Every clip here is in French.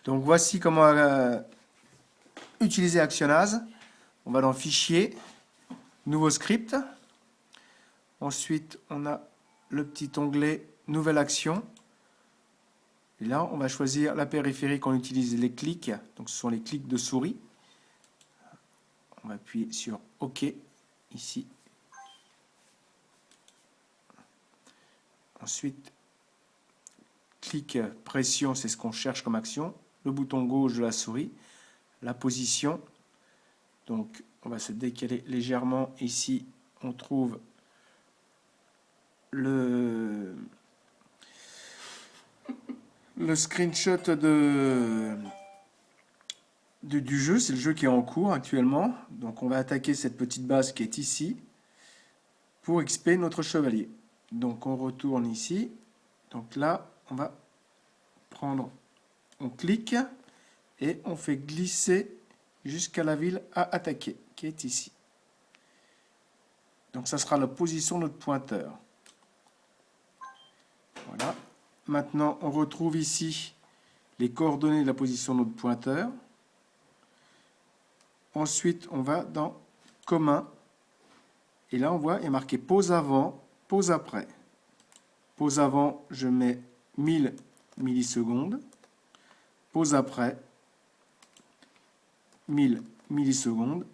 Donc voici comment utiliser Actionaz. On va dans Fichier, Nouveau script. Ensuite, on a le petit onglet Nouvelle action. Et là, on va choisir la périphérique. On utilise les clics. Donc ce sont les clics de souris. On va appuyer sur OK ici. Ensuite, clic, pression, c'est ce qu'on cherche comme action. Le bouton gauche de la souris. La position. Donc, on va se décaler légèrement. Ici, on trouve le screenshot du jeu. C'est le jeu qui est en cours actuellement. Donc, on va attaquer cette petite base qui est ici pour XP notre chevalier. Donc, on retourne ici. Donc là, on va prendre, on clique et on fait glisser jusqu'à la ville à attaquer, qui est ici. Donc ça sera la position de notre pointeur. Voilà. Maintenant, on retrouve ici les coordonnées de la position de notre pointeur. Ensuite, on va dans commun. Et là, on voit, il est marqué pause avant, pause après. Pause avant, je mets 1000 millisecondes. Pause après, 1000 millisecondes.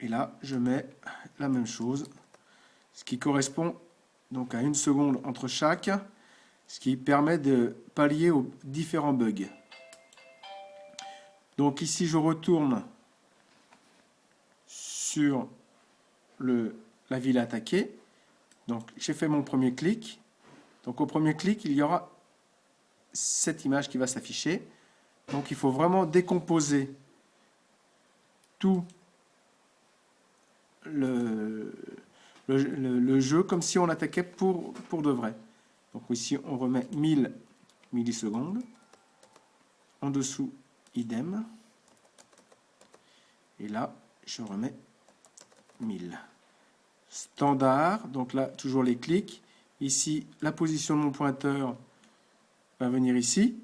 Et là, je mets la même chose, ce qui correspond donc à 1 seconde entre chaque, ce qui permet de pallier aux différents bugs. Donc ici, je retourne sur la ville attaquée. Donc j'ai fait mon premier clic. Donc au premier clic, il y aura cette image qui va s'afficher. Donc il faut vraiment décomposer tout le jeu comme si on attaquait pour de vrai. Donc ici, on remet 1000 millisecondes. En dessous, idem. Et là, je remets 1000. Standard, donc là, toujours les clics. Ici, la position de mon pointeur va venir ici,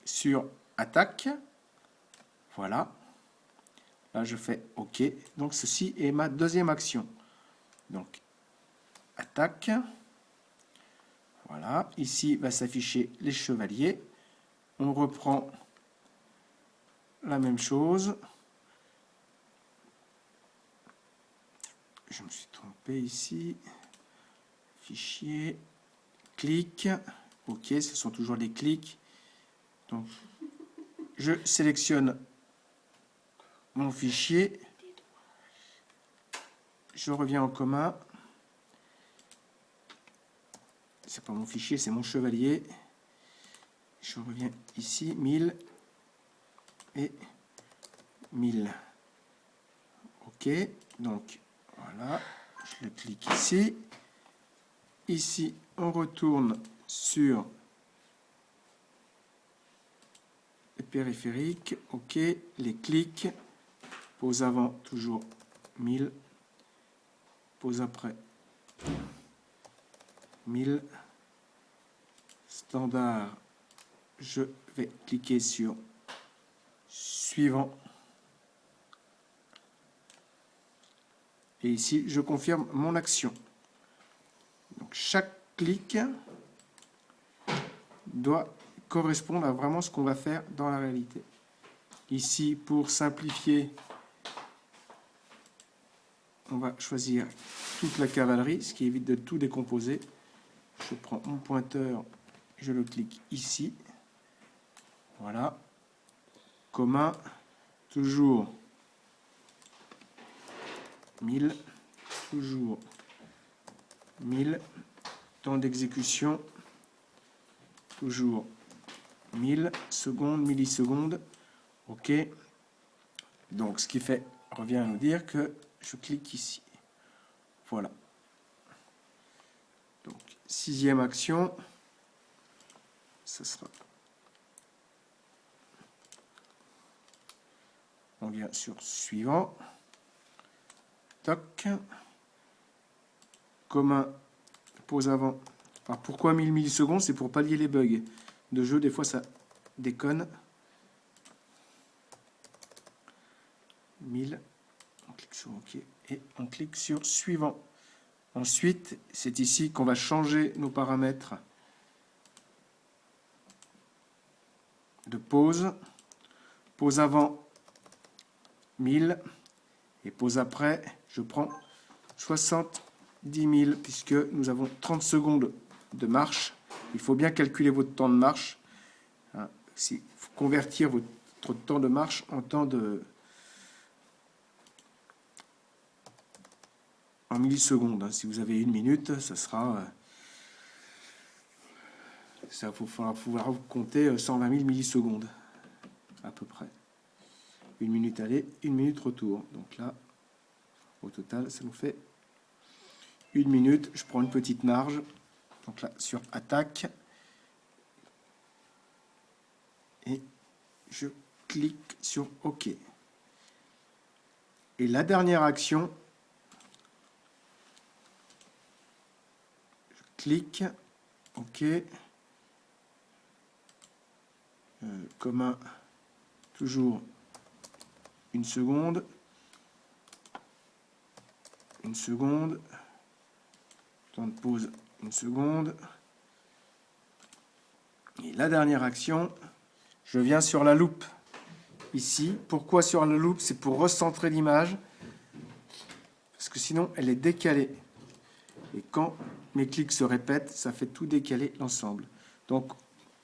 sur attaque. Voilà. Là, je fais OK. Donc, ceci est ma deuxième action. Donc, attaque. Voilà. Ici, va s'afficher les chevaliers. On reprend la même chose. Je me suis trompé ici. Fichier. Clic. OK, ce sont toujours les clics. Donc, je sélectionne mon fichier. Je reviens en commun. C'est pas mon fichier, c'est mon chevalier. Je reviens ici, 1000 et 1000. OK, donc voilà, je le clique ici. Ici, on retourne sur les périphériques. OK, les clics. Pause avant, toujours 1000. Pause après, 1000. Standard, je vais cliquer sur suivant. Et ici, je confirme mon action. Donc, chaque clic doit correspondre à vraiment ce qu'on va faire dans la réalité. Ici, pour simplifier, on va choisir toute la cavalerie, ce qui évite de tout décomposer. Je prends mon pointeur, je le clique ici. Voilà. Commun, toujours 1000, toujours 1000. Temps d'exécution, toujours 1000 secondes, millisecondes. OK. Donc, ce qui fait, revient à nous dire que je clique ici. Voilà. Donc, sixième action, ce sera... On vient sur suivant. Toc. Commun, pause avant. Alors pourquoi 1000 millisecondes? C'est pour pallier les bugs. de jeu, des fois ça déconne. 1000, on clique sur OK et on clique sur suivant. Ensuite, c'est ici qu'on va changer nos paramètres de pause. Pause avant 1000 et pause après, je prends 70 000 puisque nous avons 30 secondes de marche. Il faut bien calculer votre temps de marche. Il faut convertir votre temps de marche en temps de en millisecondes. Si vous avez 1 minute, ça sera ça faudra pouvoir compter 120 000 millisecondes à peu près. 1 minute aller, 1 minute retour. Donc là, au total, ça nous fait 1 minute. Je prends une petite marge. Donc là, sur attaque. Et je clique sur OK. Et la dernière action, je clique OK. Commun, toujours 1 seconde. 1 seconde. Temps de pause, 1 seconde. Et la dernière action, je viens sur la loupe. Ici, pourquoi sur la loupe? C'est pour recentrer l'image. Parce que sinon, elle est décalée. Et quand mes clics se répètent, ça fait tout décaler l'ensemble. Donc,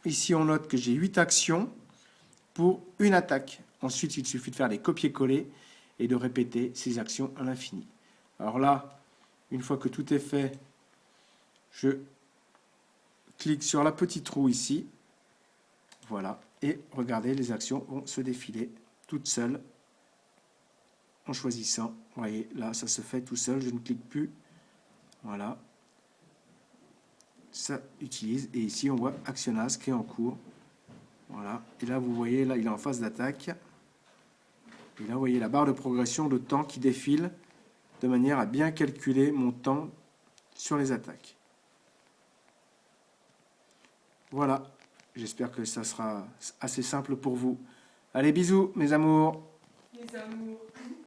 ici, on note que j'ai 8 actions pour une attaque. Ensuite, il suffit de faire des copier-coller et de répéter ces actions à l'infini. Alors là, une fois que tout est fait, je clique sur la petite roue ici. Voilà. Et regardez, les actions vont se défiler toutes seules en choisissant. Vous voyez, là, ça se fait tout seul. Je ne clique plus. Voilà. Ça utilise. Et ici, on voit Actionnace qui est en cours. Voilà. Et là, vous voyez, là, il est en phase d'attaque. Et là, vous voyez la barre de progression de temps qui défile de manière à bien calculer mon temps sur les attaques. Voilà. J'espère que ça sera assez simple pour vous. Allez, bisous, mes amours. Les amours.